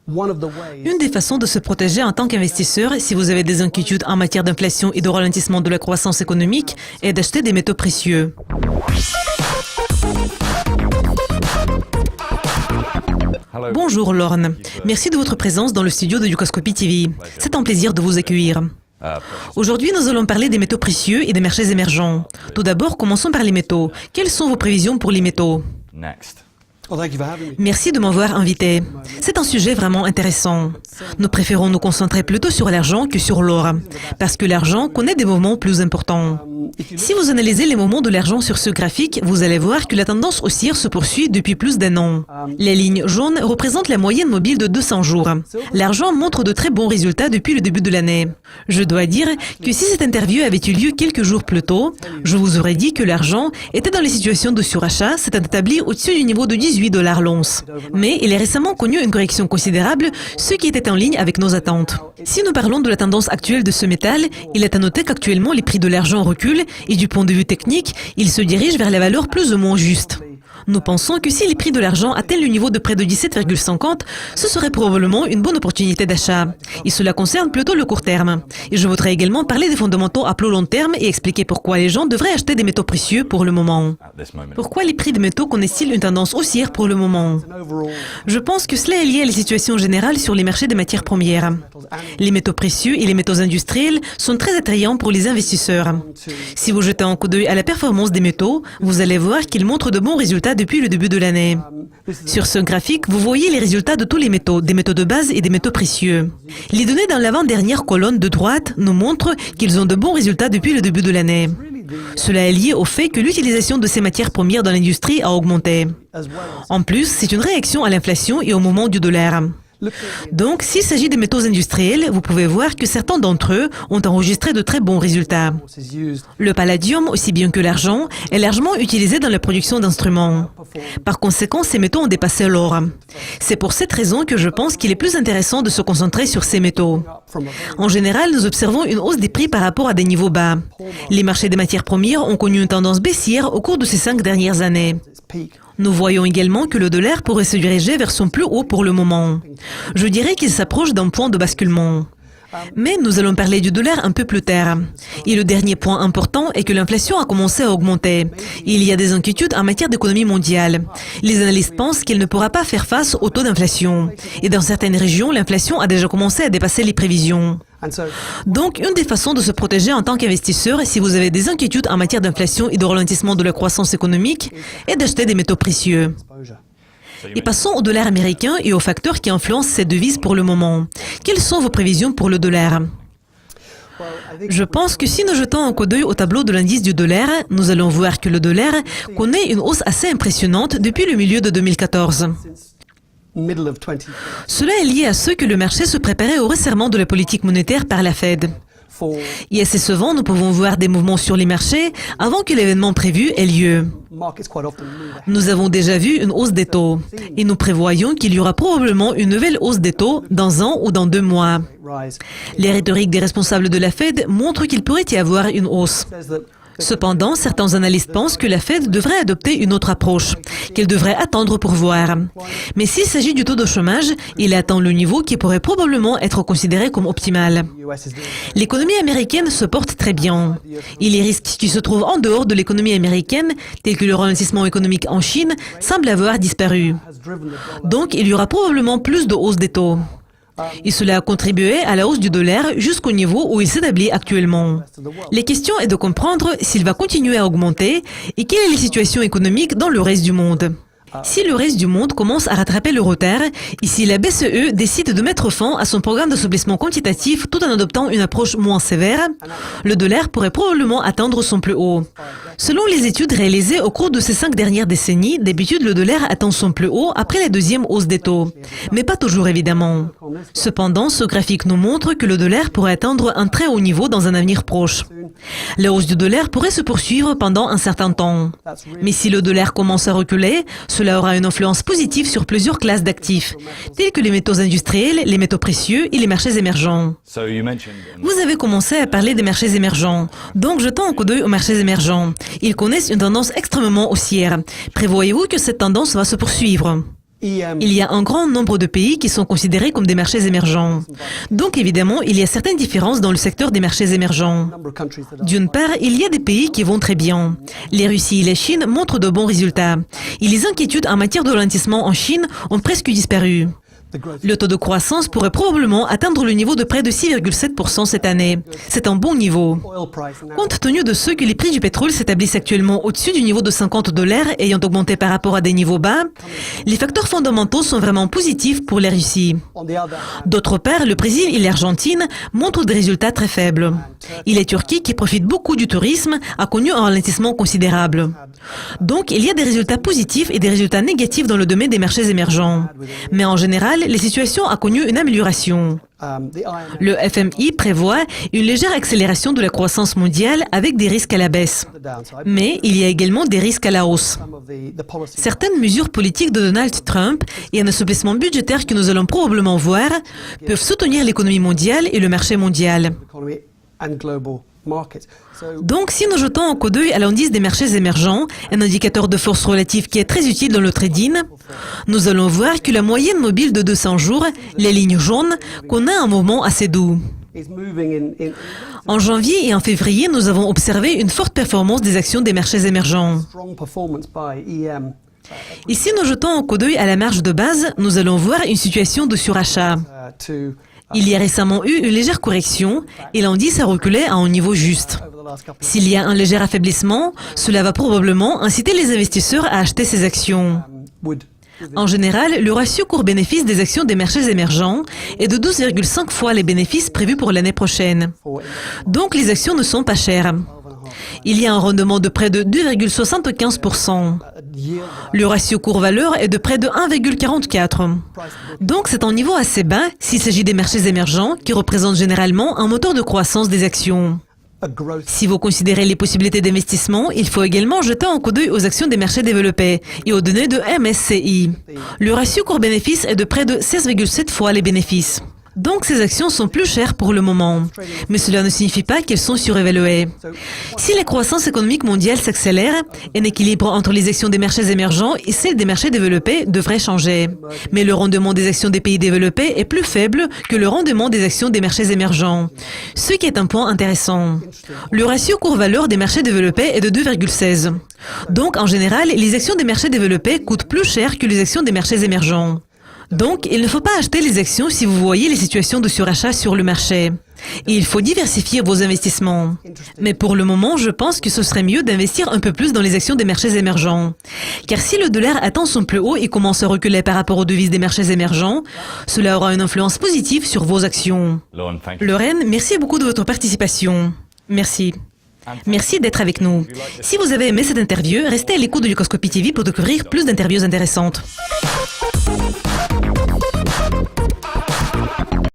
Une des façons de se protéger en tant qu'investisseur, si vous avez des inquiétudes en matière d'inflation et de ralentissement de la croissance économique, est d'acheter des métaux précieux. Bonjour Lorne, merci de votre présence dans le studio de Yucascopy TV. C'est un plaisir de vous accueillir. Aujourd'hui, nous allons parler des métaux précieux et des marchés émergents. Tout d'abord, commençons par les métaux. Quelles sont vos prévisions pour les métaux? Merci de m'avoir invité. C'est un sujet vraiment intéressant. Nous préférons nous concentrer plutôt sur l'argent que sur l'or, parce que l'argent connaît des mouvements plus importants. Si vous analysez les mouvements de l'argent sur ce graphique, vous allez voir que la tendance haussière se poursuit depuis plus d'1 an. Les lignes jaunes représentent la moyenne mobile de 200 jours. L'argent montre de très bons résultats depuis le début de l'année. Je dois dire que si cette interview avait eu lieu quelques jours plus tôt, je vous aurais dit que l'argent était dans les situations de surachat, s'est établi au-dessus du niveau de 18 $ l'once. Mais il a récemment connu une correction considérable, ce qui était en ligne avec nos attentes. Si nous parlons de la tendance actuelle de ce métal, il est à noter qu'actuellement les prix de l'argent reculent et du point de vue technique, il se dirige vers la valeur plus ou moins juste. Nous pensons que si les prix de l'argent atteignent le niveau de près de 17,50, ce serait probablement une bonne opportunité d'achat. Et cela concerne plutôt le court terme. Et je voudrais également parler des fondamentaux à plus long terme et expliquer pourquoi les gens devraient acheter des métaux précieux pour le moment. Pourquoi les prix de métaux connaissent-ils une tendance haussière pour le moment? Je pense que cela est lié à la situation générale sur les marchés des matières premières. Les métaux précieux et les métaux industriels sont très attrayants pour les investisseurs. Si vous jetez un coup d'œil à la performance des métaux, vous allez voir qu'ils montrent de bons résultats depuis le début de l'année. Sur ce graphique, vous voyez les résultats de tous les métaux, des métaux de base et des métaux précieux. Les données dans l'avant-dernière colonne de droite nous montrent qu'ils ont de bons résultats depuis le début de l'année. Cela est lié au fait que l'utilisation de ces matières premières dans l'industrie a augmenté. En plus, c'est une réaction à l'inflation et au mouvement du dollar. Donc, s'il s'agit des métaux industriels, vous pouvez voir que certains d'entre eux ont enregistré de très bons résultats. Le palladium, aussi bien que l'argent, est largement utilisé dans la production d'instruments. Par conséquent, ces métaux ont dépassé l'or. C'est pour cette raison que je pense qu'il est plus intéressant de se concentrer sur ces métaux. En général, nous observons une hausse des prix par rapport à des niveaux bas. Les marchés des matières premières ont connu une tendance baissière au cours de ces 5 dernières années. Nous voyons également que le dollar pourrait se diriger vers son plus haut pour le moment. Je dirais qu'il s'approche d'un point de basculement. Mais nous allons parler du dollar un peu plus tard. Et le dernier point important est que l'inflation a commencé à augmenter. Il y a des inquiétudes en matière d'économie mondiale. Les analystes pensent qu'elle ne pourra pas faire face au taux d'inflation. Et dans certaines régions, l'inflation a déjà commencé à dépasser les prévisions. Donc, une des façons de se protéger en tant qu'investisseur, si vous avez des inquiétudes en matière d'inflation et de ralentissement de la croissance économique, est d'acheter des métaux précieux. Et passons au dollar américain et aux facteurs qui influencent cette devise pour le moment. Quelles sont vos prévisions pour le dollar? Je pense que si nous jetons un coup d'œil au tableau de l'indice du dollar, nous allons voir que le dollar connaît une hausse assez impressionnante depuis le milieu de 2014. Cela est lié à ce que le marché se préparait au resserrement de la politique monétaire par la Fed. Et assez souvent, nous pouvons voir des mouvements sur les marchés avant que l'événement prévu ait lieu. Nous avons déjà vu une hausse des taux et nous prévoyons qu'il y aura probablement une nouvelle hausse des taux dans 1 ou dans 2 mois. Les rhétoriques des responsables de la Fed montrent qu'il pourrait y avoir une hausse. Cependant, certains analystes pensent que la Fed devrait adopter une autre approche, qu'elle devrait attendre pour voir. Mais s'il s'agit du taux de chômage, il atteint le niveau qui pourrait probablement être considéré comme optimal. L'économie américaine se porte très bien. Et les risques qui se trouvent en dehors de l'économie américaine, tels que le ralentissement économique en Chine, semblent avoir disparu. Donc, il y aura probablement plus de hausse des taux. Et cela a contribué à la hausse du dollar jusqu'au niveau où il s'établit actuellement. La question est de comprendre s'il va continuer à augmenter et quelle est la situation économique dans le reste du monde. Si le reste du monde commence à rattraper le retard et si la BCE décide de mettre fin à son programme d'assouplissement quantitatif tout en adoptant une approche moins sévère, le dollar pourrait probablement atteindre son plus haut. Selon les études réalisées au cours de ces 5 dernières décennies, d'habitude le dollar atteint son plus haut après la deuxième hausse des taux. Mais pas toujours évidemment. Cependant, ce graphique nous montre que le dollar pourrait atteindre un très haut niveau dans un avenir proche. La hausse du dollar pourrait se poursuivre pendant un certain temps. Mais si le dollar commence à reculer, cela aura une influence positive sur plusieurs classes d'actifs, tels que les métaux industriels, les métaux précieux et les marchés émergents. Vous avez commencé à parler des marchés émergents, donc jetons un coup d'œil aux marchés émergents. Ils connaissent une tendance extrêmement haussière. Prévoyez-vous que cette tendance va se poursuivre? Il y a un grand nombre de pays qui sont considérés comme des marchés émergents. Donc évidemment, il y a certaines différences dans le secteur des marchés émergents. D'une part, il y a des pays qui vont très bien. Les Russie et la Chine montrent de bons résultats. Et les inquiétudes en matière de ralentissement en Chine ont presque disparu. Le taux de croissance pourrait probablement atteindre le niveau de près de 6,7% cette année. C'est un bon niveau. Compte tenu de ce que les prix du pétrole s'établissent actuellement au-dessus du niveau de $50 ayant augmenté par rapport à des niveaux bas, les facteurs fondamentaux sont vraiment positifs pour la Russie. D'autre part, le Brésil et l'Argentine montrent des résultats très faibles. Et la Turquie, qui profite beaucoup du tourisme, a connu un ralentissement considérable. Donc, il y a des résultats positifs et des résultats négatifs dans le domaine des marchés émergents. Mais en général, la situation a connu une amélioration. Le FMI prévoit une légère accélération de la croissance mondiale avec des risques à la baisse. Mais il y a également des risques à la hausse. Certaines mesures politiques de Donald Trump et un assouplissement budgétaire que nous allons probablement voir peuvent soutenir l'économie mondiale et le marché mondial. Donc, si nous jetons un coup d'œil à l'indice des marchés émergents, un indicateur de force relative qui est très utile dans le trading, nous allons voir que la moyenne mobile de 200 jours, les lignes jaunes, connaît un mouvement assez doux. En janvier et en février, nous avons observé une forte performance des actions des marchés émergents. Et si nous jetons un coup d'œil à la marge de base, nous allons voir une situation de surachat. Il y a récemment eu une légère correction et l'indice a reculé à un niveau juste. S'il y a un léger affaiblissement, cela va probablement inciter les investisseurs à acheter ces actions. En général, le ratio cours-bénéfice des actions des marchés émergents est de 12,5 fois les bénéfices prévus pour l'année prochaine. Donc les actions ne sont pas chères. Il y a un rendement de près de 2,75%. Le ratio cours-valeur est de près de 1,44. Donc c'est un niveau assez bas s'il s'agit des marchés émergents qui représentent généralement un moteur de croissance des actions. Si vous considérez les possibilités d'investissement, il faut également jeter un coup d'œil aux actions des marchés développés et aux données de MSCI. Le ratio cours-bénéfice est de près de 16,7 fois les bénéfices. Donc ces actions sont plus chères pour le moment. Mais cela ne signifie pas qu'elles sont surévaluées. Si la croissance économique mondiale s'accélère, un équilibre entre les actions des marchés émergents et celles des marchés développés devrait changer. Mais le rendement des actions des pays développés est plus faible que le rendement des actions des marchés émergents. Ce qui est un point intéressant. Le ratio cours-valeur des marchés développés est de 2,16. Donc en général, les actions des marchés développés coûtent plus cher que les actions des marchés émergents. Donc, il ne faut pas acheter les actions si vous voyez les situations de surachat sur le marché. Et il faut diversifier vos investissements. Mais pour le moment, je pense que ce serait mieux d'investir un peu plus dans les actions des marchés émergents. Car si le dollar atteint son plus haut et commence à reculer par rapport aux devises des marchés émergents, cela aura une influence positive sur vos actions. Lorraine, merci beaucoup de votre participation. Merci. Merci d'être avec nous. Si vous avez aimé cette interview, restez à l'écoute de Lucoscopie TV pour découvrir plus d'interviews intéressantes.